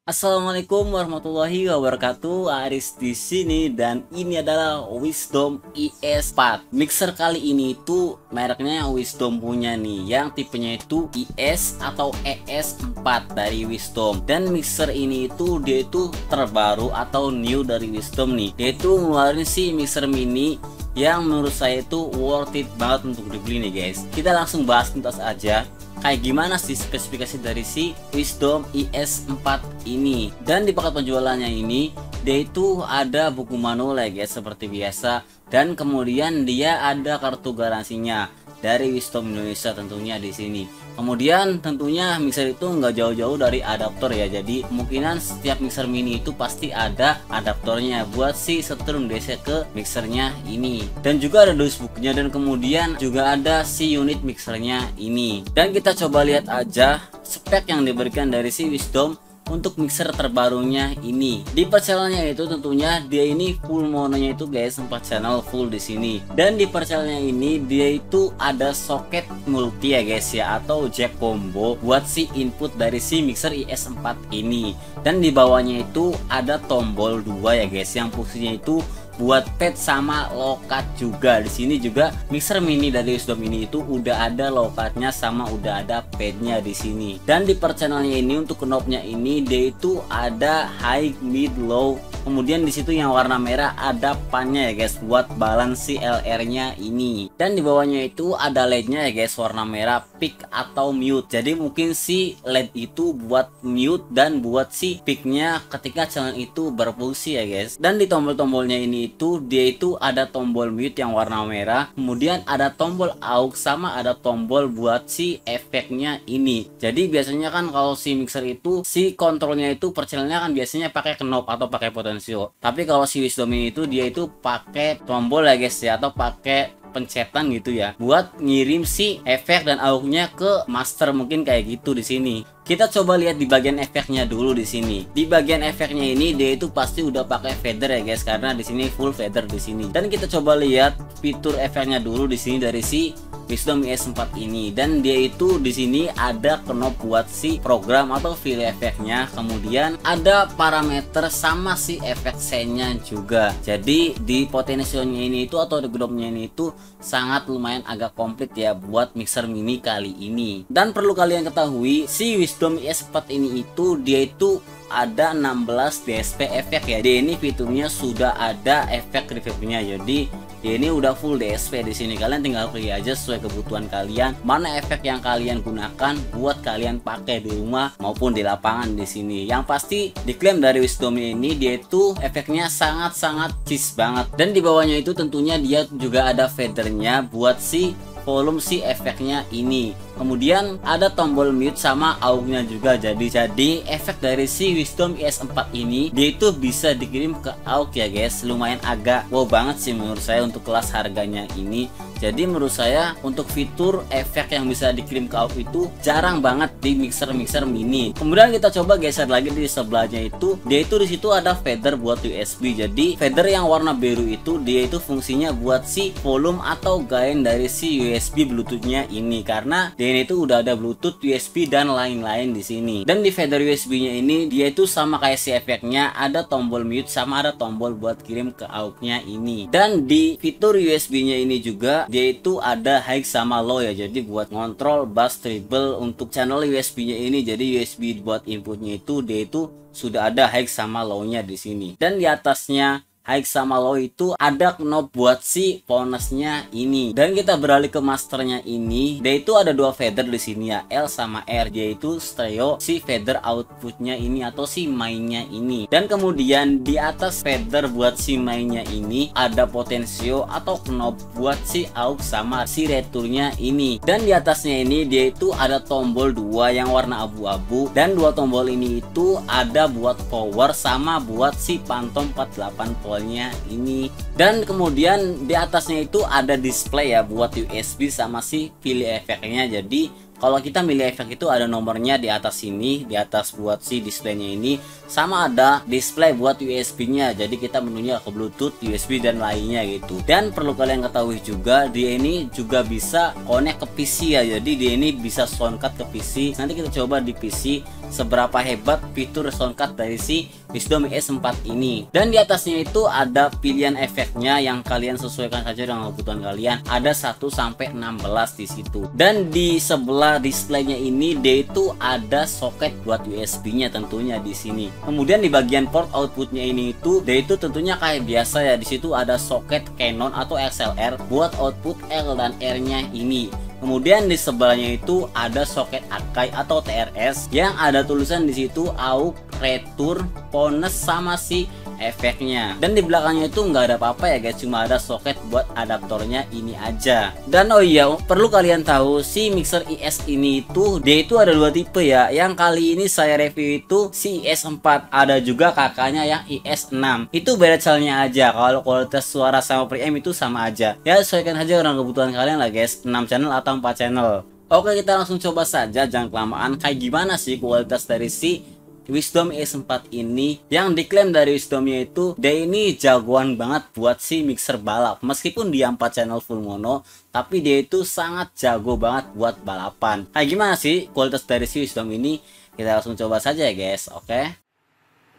Assalamualaikum warahmatullahi wabarakatuh. Aris di sini dan ini adalah Wisdom IS4. Mixer kali ini tuh mereknya Wisdom punya nih, yang tipenya itu IS atau ES4 dari Wisdom. Dan mixer ini itu dia itu terbaru atau new dari Wisdom nih. Dia itu ngeluarin si mixer mini yang menurut saya itu worth it banget untuk dibeli nih guys. Kita langsung bahas tuntas aja kayak gimana sih spesifikasi dari si Wisdom IS4 ini. Dan di paket penjualannya ini dia itu ada buku manual ya guys, seperti biasa, dan kemudian dia ada kartu garansinya dari Wisdom Indonesia tentunya di sini. Kemudian tentunya mixer itu nggak jauh-jauh dari adaptor ya, jadi kemungkinan setiap mixer mini itu pasti ada adaptornya buat si setrum DC ke mixernya ini. Dan juga ada dosbooknya, dan kemudian juga ada si unit mixernya ini. Dan kita coba lihat aja spek yang diberikan dari si Wisdom untuk mixer terbarunya ini. Di per channelnya itu tentunya dia ini full mononya itu guys, 4 channel full di sini. Dan di per channelnya ini dia itu ada soket multi ya guys ya, atau jack combo buat si input dari si mixer IS4 ini. Dan di bawahnya itu ada tombol 2 ya guys, yang fungsinya itu buat pad sama lokat juga. Di sini juga mixer mini dari Wisdom ini itu udah ada lokatnya sama udah ada padnya di sini. Dan di per channelnya ini untuk knobnya ini dia itu ada high, mid, low. Kemudian di situ yang warna merah ada pannya ya guys buat balance si LR-nya ini. Dan di bawahnya itu ada LED-nya ya guys, warna merah, peak atau mute. Jadi mungkin si LED itu buat mute dan buat si peak-nya ketika channel itu berfungsi ya guys. Dan di tombol-tombolnya ini itu dia itu ada tombol mute yang warna merah, kemudian ada tombol aux sama ada tombol buat si efeknya ini. Jadi biasanya kan kalau si mixer itu si kontrolnya itu per channelnya kan biasanya pakai knob atau pakai potensio. Tapi kalau si Wisdom ini itu dia itu pakai tombol ya guys ya, atau pakai pencetan gitu ya, buat ngirim si efek dan auxnya ke master, mungkin kayak gitu di sini. Kita coba lihat di bagian efeknya dulu di sini. Di bagian efeknya ini dia itu pasti udah pakai fader ya guys, karena di sini full fader di sini. Dan kita coba lihat fitur efeknya dulu di sini dari si Wisdom IS4 ini. Dan dia itu di sini ada knob buat si program atau feel efeknya, kemudian ada parameter sama si efek sound-nya juga. Jadi di potensionya ini itu atau di knobnya ini itu sangat lumayan agak komplit ya buat mixer mini kali ini. Dan perlu kalian ketahui si Wisdom IS4 ini itu dia itu ada 16 DSP efek ya. Dia ini fiturnya sudah ada efek reverbnya, jadi dia ini udah full DSP di sini. Kalian tinggal pilih aja sesuai kebutuhan kalian mana efek yang kalian gunakan buat kalian pakai di rumah maupun di lapangan di sini. Yang pasti diklaim dari Wisdom ini dia itu efeknya sangat-sangat cheese banget. Dan di bawahnya itu tentunya dia juga ada fadernya buat si volume si efeknya ini. Kemudian ada tombol mute sama aux-nya juga. Jadi efek dari si Wisdom IS4 ini dia itu bisa dikirim ke aux ya guys. Lumayan agak wow banget sih menurut saya untuk kelas harganya ini. Jadi menurut saya untuk fitur efek yang bisa dikirim ke aux itu jarang banget di mixer-mixer mini. Kemudian kita coba geser lagi di sebelahnya itu, dia itu di situ ada fader buat USB. Jadi fader yang warna biru itu dia itu fungsinya buat si volume atau gain dari si USB Bluetooth-nya ini, karena dia ini itu udah ada Bluetooth, USB dan lain-lain di sini. Dan di fader USB-nya ini dia itu sama kayak si efeknya, ada tombol mute sama ada tombol buat kirim ke aux-nya ini. Dan di fitur USB-nya ini juga dia itu ada high sama low ya, jadi buat ngontrol bass treble untuk channel USB-nya ini. Jadi USB buat inputnya itu dia itu sudah ada high sama low-nya di sini. Dan di atasnya high sama low itu ada knob buat si ponasnya ini. Dan kita beralih ke masternya ini, dia itu ada dua fader di sini ya, L sama R. Dia itu stereo si fader outputnya ini atau si mainnya ini. Dan kemudian di atas fader buat si mainnya ini ada potensio atau knob buat si aux sama si returnya ini. Dan di atasnya ini dia itu ada tombol 2 yang warna abu-abu, dan dua tombol ini itu ada buat power sama buat si phantom 48 volt ini. Dan kemudian di atasnya itu ada display ya buat USB sama si pilih efeknya. Jadi Kalau kita milih efek itu ada nomornya di atas sini, di atas buat si displaynya ini, sama ada display buat USB-nya. Jadi kita menunya ke Bluetooth, USB dan lainnya gitu. Dan perlu kalian ketahui juga, dia ini juga bisa connect ke PC ya. Jadi dia ini bisa soundcard ke PC. Nanti kita coba di PC seberapa hebat fitur soundcard dari si Wisdom IS4 ini. Dan di atasnya itu ada pilihan efeknya yang kalian sesuaikan saja dengan kebutuhan kalian. Ada 1 sampai 16 di situ. Dan di sebelah displaynya ini dia itu ada soket buat USB-nya tentunya di sini. Kemudian di bagian port outputnya ini itu dia itu tentunya kayak biasa ya. Di situ ada soket Canon atau XLR buat output L dan R-nya ini. Kemudian di sebelahnya itu ada soket Akai atau TRS yang ada tulisan di situ AUX, retur, Phones sama si efeknya. Dan di belakangnya itu nggak ada apa-apa ya guys, cuma ada soket buat adaptornya ini aja. Dan oh iya, perlu kalian tahu si mixer IS ini itu dia itu ada 2 tipe ya. Yang kali ini saya review itu si IS4, ada juga kakaknya yang IS6. Itu beda channelnya aja. Kalau kualitas suara sama preamp itu sama aja. Ya sesuaikan aja dengan kebutuhan kalian lah guys, 6 channel atau 4 channel. Oke, kita langsung coba saja, jangan kelamaan. Kayak gimana sih kualitas dari si Wisdom IS4 ini? Yang diklaim dari Wisdomnya itu dia ini jagoan banget buat si mixer balap. Meskipun dia 4 channel full mono, tapi dia itu sangat jago banget buat balapan. Kayak gimana sih kualitas dari si Wisdom ini? Kita langsung coba saja ya guys. Oke,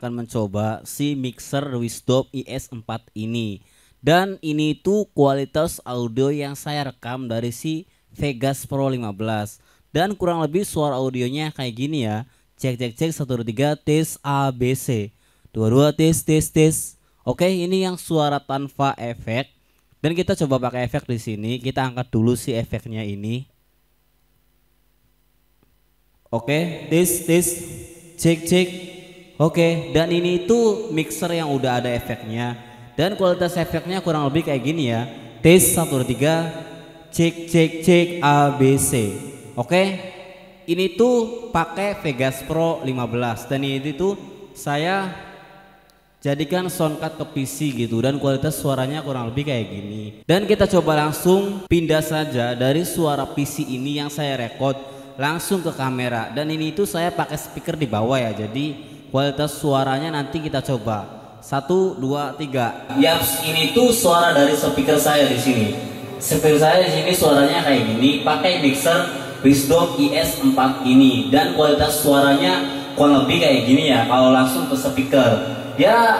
akan mencoba si mixer Wisdom IS4 ini. Dan ini tuh kualitas audio yang saya rekam dari si Vegas Pro 15. Dan kurang lebih suara audionya kayak gini ya. Cek 1 2 3 tes ABC 22 tes. Oke, ini yang suara tanpa efek. Dan kita coba pakai efek di sini. Kita angkat dulu si efeknya ini. Oke, tes cek. Oke, dan ini itu mixer yang udah ada efeknya. Dan kualitas efeknya kurang lebih kayak gini ya. Tes 1 2 3 cek ABC. Oke. Ini tuh pakai Vegas Pro 15 dan ini tuh saya jadikan soundcard ke PC gitu, dan kualitas suaranya kurang lebih kayak gini. Dan kita coba langsung pindah saja dari suara PC ini yang saya record langsung ke kamera, dan ini tuh saya pakai speaker di bawah ya. Jadi kualitas suaranya nanti kita coba 1 2 3. Yaps, ini tuh suara dari speaker saya di sini. Speaker saya di sini suaranya kayak gini, pakai mixer Wisdom IS4 ini, dan kualitas suaranya kurang lebih kayak gini ya. Kalau langsung ke speaker ya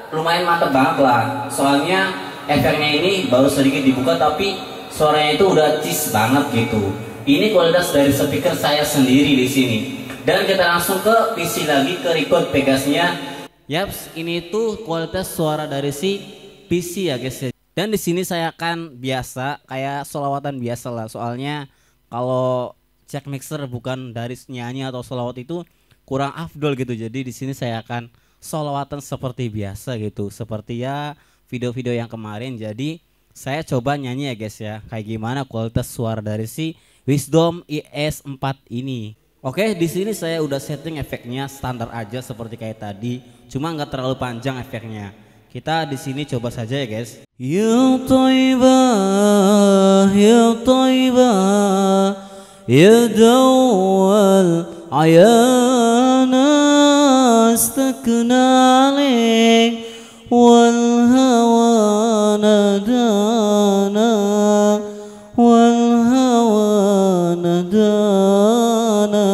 lumayan mantep banget lah, soalnya efeknya ini baru sedikit dibuka tapi suaranya itu udah cheese banget gitu. Ini kualitas dari speaker saya sendiri di sini. Dan kita langsung ke PC lagi, ke record Pegasnya. Yaps, ini tuh kualitas suara dari si PC ya guys. Dan di sini saya akan biasa kayak solawatan biasa lah, soalnya kalau cek mixer bukan dari nyanyi atau solawat itu kurang afdol gitu. Jadi di sini saya akan solawatan seperti biasa gitu, seperti ya video-video yang kemarin. Jadi saya coba nyanyi ya guys ya, kayak gimana kualitas suara dari si Wisdom IS4 ini. Oke, di sini saya udah setting efeknya standar aja seperti kayak tadi, cuma nggak terlalu panjang efeknya. Kita di sini coba saja ya guys. Ya Thaibah, ya Thaibah, ya dawal ayana astakna alik wal hawa nadana wal hawa nadana.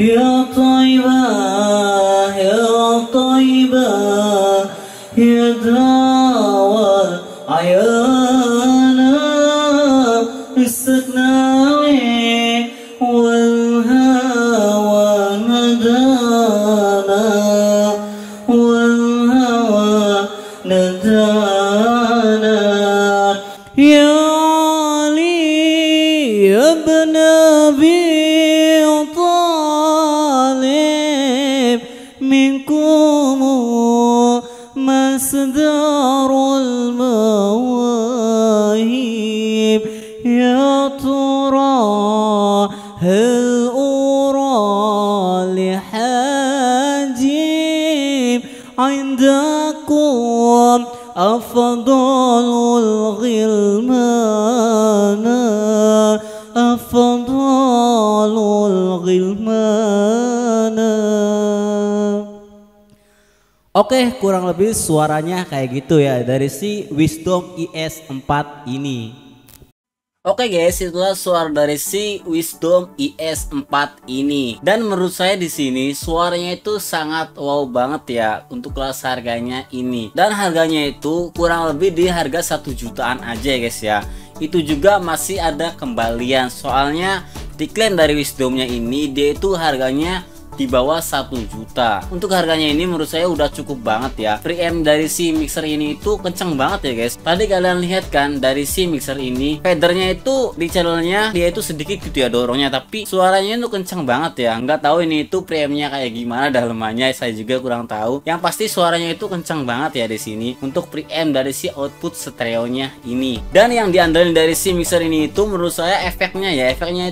Ya Thaibah, ya Thaibah, ya dawal ayana istagna wal hawa nadana wal hawa nadana. Ya Ali ibn Abi Talib minkum مصدر المواهب. يا ترى هل أرى لحاجب عندكم أفضل الغلمان أفضل Oke, kurang lebih suaranya kayak gitu ya dari si Wisdom IS4 ini. Oke guys, itulah suara dari si Wisdom IS4 ini. Dan menurut saya di sini suaranya itu sangat wow banget ya untuk kelas harganya ini. Dan harganya itu kurang lebih di harga 1 jutaan aja ya guys ya. Itu juga masih ada kembalian. Soalnya diklaim dari Wisdomnya ini dia itu harganya di bawah 1 juta. Untuk harganya ini menurut saya udah cukup banget ya. Preamp dari si mixer ini itu kenceng banget ya guys. Tadi kalian lihat kan dari si mixer ini fadernya itu di channelnya dia itu sedikit gitu ya dorongnya, tapi suaranya itu kenceng banget ya. Nggak tahu ini itu preampnya kayak gimana dalemannya, saya juga kurang tahu. Yang pasti suaranya itu kenceng banget ya di sini untuk preamp dari si output stereonya ini. Dan yang diandelin dari si mixer ini itu menurut saya efeknya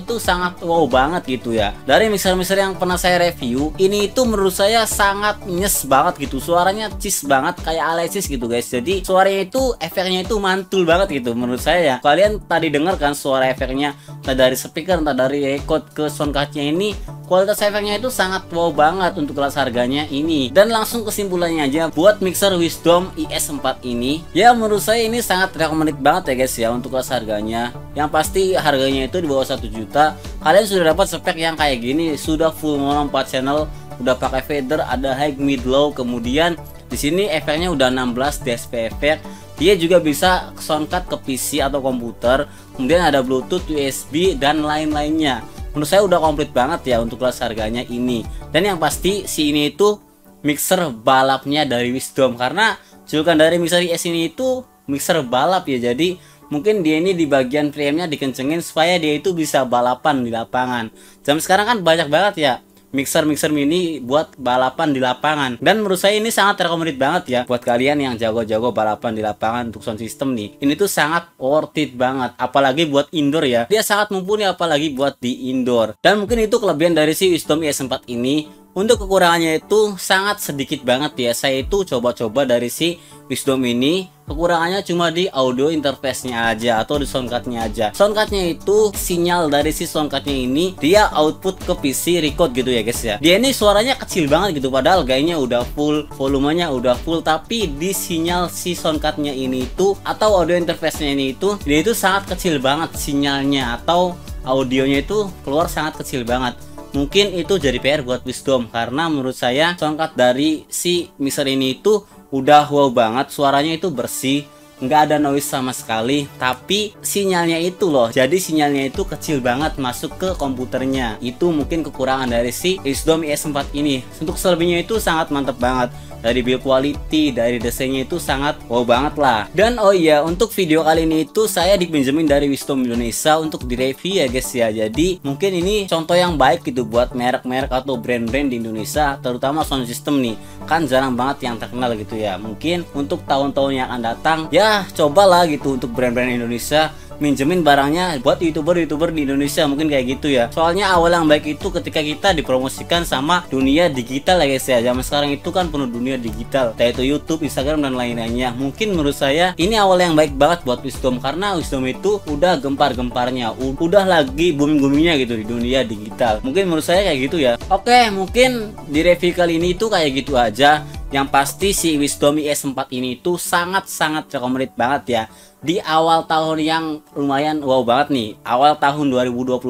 itu sangat wow banget gitu ya. Dari mixer-mixer yang pernah saya review ini itu menurut saya sangat nyes banget gitu, suaranya cheese banget kayak Alesis gitu guys. Jadi suaranya itu efeknya itu mantul banget gitu menurut saya ya. Kalian tadi dengar kan suara efeknya entah dari speaker entah dari record ke soundcardnya ini, kualitas efeknya itu sangat wow banget untuk kelas harganya ini. Dan langsung kesimpulannya aja buat mixer Wisdom IS4 ini ya, menurut saya ini sangat recommended banget ya guys ya untuk kelas harganya. Yang pasti harganya itu di bawah 1 juta kalian sudah dapat spek yang kayak gini, sudah full mono 4 channel, udah pakai fader, ada high, mid, low, kemudian di sini efeknya udah 16 DSP efek. Dia juga bisa soundcard ke PC atau komputer, kemudian ada Bluetooth, USB dan lain-lainnya. Menurut saya udah komplit banget ya untuk kelas harganya ini. Dan yang pasti si ini itu mixer balapnya dari Wisdom, karena julukan dari mixer IS ini itu mixer balap ya. Jadi mungkin dia ini di bagian preampnya dikencengin supaya dia itu bisa balapan di lapangan. Jam sekarang kan banyak banget ya mixer mini buat balapan di lapangan, dan menurut saya ini sangat recommended banget ya buat kalian yang jago-jago balapan di lapangan. Untuk sound system nih ini tuh sangat worth it banget, apalagi buat indoor ya, dia sangat mumpuni apalagi buat di indoor. Dan mungkin itu kelebihan dari si Wisdom IS4 ini. Untuk kekurangannya itu sangat sedikit banget ya. Saya itu coba-coba dari si Wisdom ini, kekurangannya cuma di audio interface-nya aja atau di soundcardnya aja. Soundcardnya itu sinyal dari si soundcardnya ini dia output ke PC record gitu ya guys ya. Dia ini suaranya kecil banget gitu, padahal gainnya udah full, volumenya udah full, tapi di sinyal si soundcardnya ini itu atau audio interface-nya ini itu dia itu sangat kecil banget sinyalnya atau audionya itu keluar sangat kecil banget. Mungkin itu jadi PR buat Wisdom, karena menurut saya soundcard dari si mixer ini itu udah wow banget, suaranya itu bersih, nggak ada noise sama sekali, tapi sinyalnya itu loh, jadi sinyalnya itu kecil banget masuk ke komputernya. Itu mungkin kekurangan dari si Wisdom IS4 ini. Untuk selebihnya itu sangat mantep banget. Dari build quality, dari desainnya itu sangat wow banget lah. Dan oh iya, untuk video kali ini itu saya dipinjemin dari Wisdom Indonesia untuk direview ya guys ya. Jadi mungkin ini contoh yang baik gitu buat merek-merek atau brand-brand di Indonesia, terutama sound system nih, kan jarang banget yang terkenal gitu ya. Mungkin untuk tahun-tahun yang akan datang ya cobalah gitu untuk brand-brand Indonesia minjemin barangnya buat youtuber di Indonesia, mungkin kayak gitu ya. Soalnya awal yang baik itu ketika kita dipromosikan sama dunia digital ya guys ya. Zaman sekarang itu kan penuh dunia digital, yaitu YouTube, Instagram dan lain-lainnya. Mungkin menurut saya ini awal yang baik banget buat Wisdom, karena Wisdom itu udah gempar-gemparnya, udah lagi booming-boomingnya gitu di dunia digital. Mungkin menurut saya kayak gitu ya. Oke, mungkin di review kali ini itu kayak gitu aja. Yang pasti si Wisdom IS4 ini tuh sangat-sangat recommended banget ya di awal tahun yang lumayan wow banget nih. Awal tahun 2022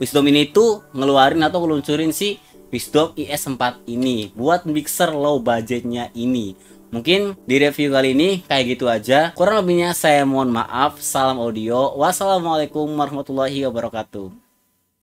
Wisdom ini tuh ngeluarin atau ngeluncurin si Wisdom IS4 ini buat mixer low budgetnya ini. Mungkin di review kali ini kayak gitu aja. Kurang lebihnya saya mohon maaf. Salam audio. Wassalamualaikum warahmatullahi wabarakatuh.